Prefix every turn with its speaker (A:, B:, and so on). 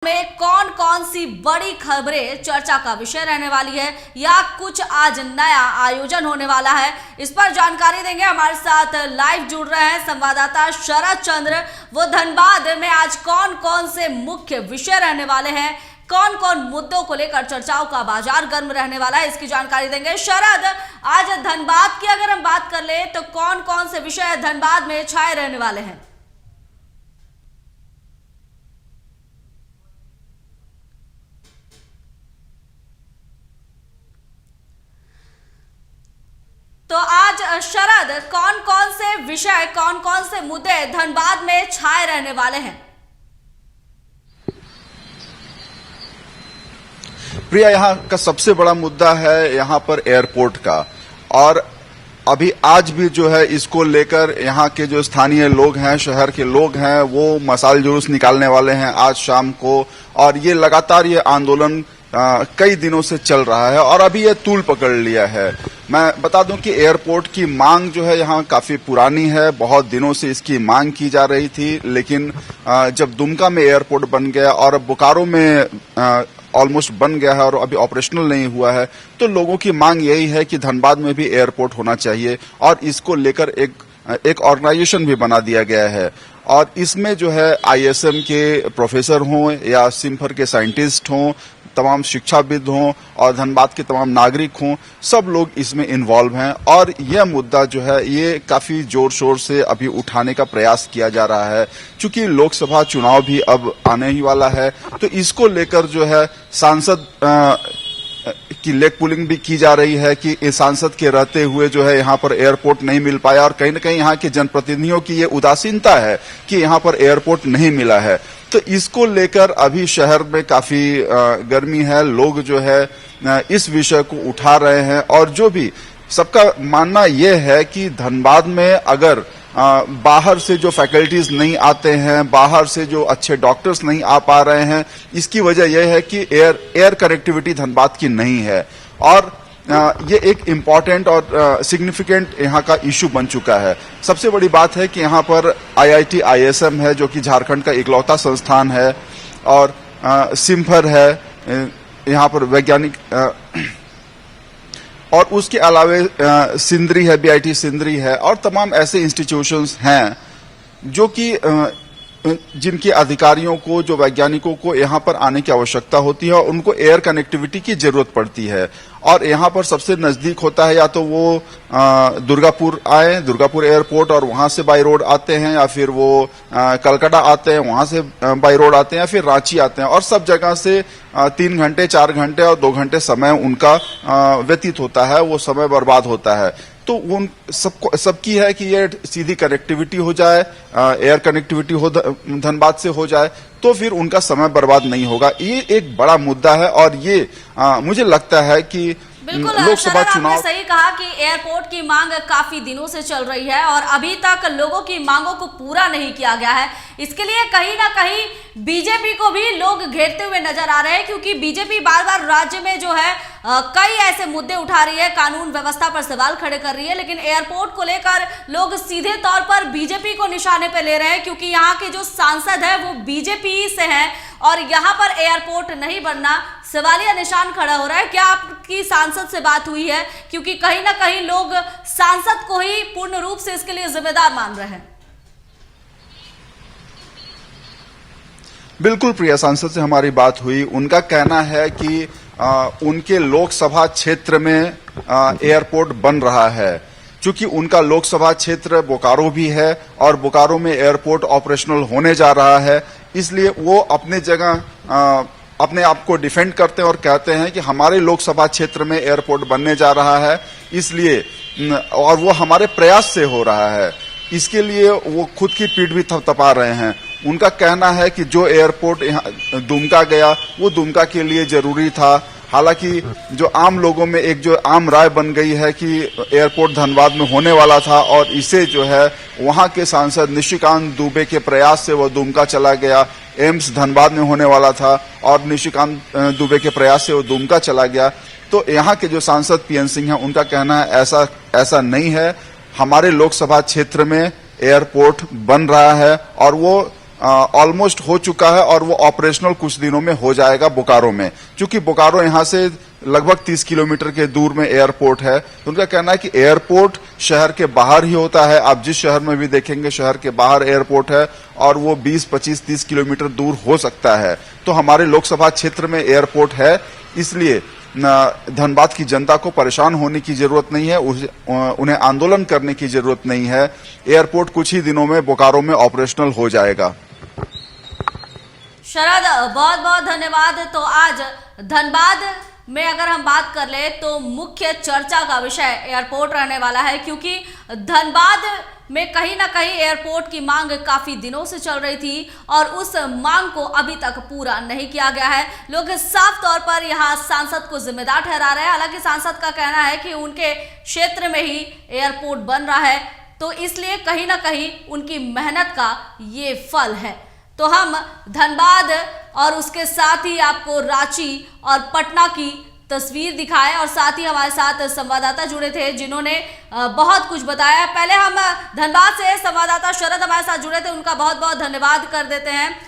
A: में कौन कौन सी बड़ी खबरें चर्चा का विषय रहने वाली है या कुछ आज नया आयोजन होने वाला है, इस पर जानकारी देंगे। हमारे साथ लाइव जुड़ रहे हैं संवाददाता शरद चंद्र। वो धनबाद में आज कौन कौन से मुख्य विषय रहने वाले हैं, कौन कौन मुद्दों को लेकर चर्चाओं का बाजार गर्म रहने वाला है, इसकी जानकारी देंगे। शरद, आज धनबाद की अगर हम बात कर ले तो कौन कौन से विषय धनबाद में छाए रहने वाले हैं? तो आज शरद, कौन कौन से विषय, कौन कौन से मुद्दे धनबाद में छाए रहने वाले हैं?
B: प्रिया, यहाँ का सबसे बड़ा मुद्दा है यहाँ पर एयरपोर्ट का, और अभी आज भी जो है इसको लेकर यहाँ के जो स्थानीय लोग हैं, शहर के लोग हैं, वो मसाल जुलूस निकालने वाले हैं आज शाम को। और ये लगातार ये आंदोलन कई दिनों से चल रहा है और अभी ये तूल पकड़ लिया है। मैं बता दूं कि एयरपोर्ट की मांग जो है यहाँ काफी पुरानी है, बहुत दिनों से इसकी मांग की जा रही थी, लेकिन जब दुमका में एयरपोर्ट बन गया और अब बोकारो में ऑलमोस्ट बन गया है और अभी ऑपरेशनल नहीं हुआ है, तो लोगों की मांग यही है कि धनबाद में भी एयरपोर्ट होना चाहिए और इसको लेकर एक ऑर्गेनाइजेशन भी बना दिया गया है। और इसमें जो है आईएसएम के प्रोफेसर हों या सिम्फर के साइंटिस्ट हों, तमाम शिक्षाविद हों और धनबाद के तमाम नागरिक हों, सब लोग इसमें इन्वॉल्व हैं। और यह मुद्दा जो है ये काफी जोर शोर से अभी उठाने का प्रयास किया जा रहा है। चूंकि लोकसभा चुनाव भी अब आने ही वाला है, तो इसको लेकर जो है सांसद की लेग पुलिंग भी की जा रही है कि इस सांसद के रहते हुए जो है यहाँ पर एयरपोर्ट नहीं मिल पाया, और कहीं न कहीं यहाँ के जनप्रतिनिधियों की ये उदासीनता है कि यहाँ पर एयरपोर्ट नहीं मिला है। तो इसको लेकर अभी शहर में काफी गर्मी है, लोग जो है इस विषय को उठा रहे हैं। और जो भी सबका मानना यह है कि धनबाद में अगर बाहर से जो फैकल्टीज नहीं आते हैं, बाहर से जो अच्छे डॉक्टर्स नहीं आ पा रहे हैं, इसकी वजह यह है कि एयर कनेक्टिविटी धनबाद की नहीं है। और ये एक इम्पॉर्टेंट और सिग्निफिकेंट यहाँ का इश्यू बन चुका है। सबसे बड़ी बात है कि यहाँ पर आईआईटी आईएसएम है, जो कि झारखंड का इकलौता संस्थान है, और सिम्फर है यहाँ पर वैज्ञानिक, और उसके अलावे सिंदरी है, बीआईटी सिंदरी है, और तमाम ऐसे इंस्टीट्यूशंस हैं जो कि जिनके अधिकारियों को, जो वैज्ञानिकों को यहाँ पर आने की आवश्यकता होती है और उनको एयर कनेक्टिविटी की जरूरत पड़ती है। और यहाँ पर सबसे नजदीक होता है या तो वो दुर्गापुर आए, दुर्गापुर एयरपोर्ट, और वहां से बाई रोड आते हैं, या फिर वो कलकत्ता आते हैं, वहां से बाई रोड आते हैं, या फिर रांची आते हैं। और सब जगह से 3 घंटे, 4 घंटे और 2 घंटे समय उनका व्यतीत होता है, वो समय बर्बाद होता है। तो उन सबकी है कि ये सीधी कनेक्टिविटी हो जाए, एयर कनेक्टिविटी हो धनबाद से हो जाए, तो फिर उनका समय बर्बाद नहीं होगा। ये एक बड़ा मुद्दा है, और ये मुझे लगता है कि लोकसभा चुनाव,
A: आपने सही कहा कि एयरपोर्ट की मांग काफी दिनों से चल रही है और अभी तक लोगों की मांगों को पूरा नहीं किया गया है। इसके लिए कहीं ना कहीं बीजेपी को भी लोग घेरते हुए नजर आ रहे हैं, क्योंकि बीजेपी बार बार राज्य में जो है कई ऐसे मुद्दे उठा रही है, कानून व्यवस्था पर सवाल खड़े कर रही है, लेकिन एयरपोर्ट को लेकर लोग सीधे तौर पर बीजेपी को निशाने पे ले रहे हैं, क्योंकि यहाँ के जो सांसद है वो बीजेपी से हैं और यहाँ पर एयरपोर्ट नहीं बनना सवालिया निशान खड़ा हो रहा है। क्या आपकी सांसद से बात हुई है? क्योंकि कहीं ना कहीं लोग सांसद को ही पूर्ण रूप से इसके लिए जिम्मेदार मान रहे हैं।
B: बिल्कुल प्रिया, सांसद से हमारी बात हुई। उनका कहना है कि उनके लोकसभा क्षेत्र में एयरपोर्ट बन रहा है। चूंकि उनका लोकसभा क्षेत्र बोकारो भी है और बोकारो में एयरपोर्ट ऑपरेशनल होने जा रहा है, इसलिए वो अपने जगह अपने आप को डिफेंड करते हैं और कहते हैं कि हमारे लोकसभा क्षेत्र में एयरपोर्ट बनने जा रहा है, इसलिए, और वो हमारे प्रयास से हो रहा है, इसके लिए वो खुद की पीठ भी थपथपा रहे हैं। उनका कहना है कि जो एयरपोर्ट यहाँ दुमका गया, वो दुमका के लिए जरूरी था। हालांकि जो आम लोगों में एक जो आम राय बन गई है कि एयरपोर्ट धनबाद में होने वाला था, और इसे जो है वहां के सांसद निशिकांत दुबे के प्रयास से वो दुमका चला गया। एम्स धनबाद में होने वाला था और निशिकांत दुबे के प्रयास से वो दुमका चला गया। तो यहाँ के जो सांसद पीएन सिंह हैं, उनका कहना है ऐसा नहीं है। हमारे लोकसभा क्षेत्र में एयरपोर्ट बन रहा है और वो ऑलमोस्ट हो चुका है और वो ऑपरेशनल कुछ दिनों में हो जाएगा बोकारो में। क्योंकि बोकारो यहाँ से लगभग 30 किलोमीटर के दूर में एयरपोर्ट है, तो उनका कहना है कि एयरपोर्ट शहर के बाहर ही होता है। आप जिस शहर में भी देखेंगे शहर के बाहर एयरपोर्ट है और वो 20, 25, 30 किलोमीटर दूर हो सकता है। तो हमारे लोकसभा क्षेत्र में एयरपोर्ट है, इसलिए धनबाद की जनता को परेशान होने की जरूरत नहीं है, उन्हें आंदोलन करने की जरूरत नहीं है। एयरपोर्ट कुछ ही दिनों में बोकारो में ऑपरेशनल हो जाएगा।
A: शरद, बहुत बहुत धन्यवाद। तो आज धनबाद में अगर हम बात कर ले तो मुख्य चर्चा का विषय एयरपोर्ट रहने वाला है, क्योंकि धनबाद में कहीं ना कहीं एयरपोर्ट की मांग काफी दिनों से चल रही थी और उस मांग को अभी तक पूरा नहीं किया गया है। लोग साफ तौर पर यहां सांसद को जिम्मेदार ठहरा रहे हैं। हालांकि सांसद का कहना है कि उनके क्षेत्र में ही एयरपोर्ट बन रहा है, तो इसलिए कहीं ना कहीं उनकी मेहनत का ये फल है। तो हम धनबाद और उसके साथ ही आपको रांची और पटना की तस्वीर दिखाएं और साथ ही हमारे साथ संवाददाता जुड़े थे जिन्होंने बहुत कुछ बताया। पहले हम धनबाद से संवाददाता शरद हमारे साथ जुड़े थे, उनका बहुत बहुत धन्यवाद कर देते हैं।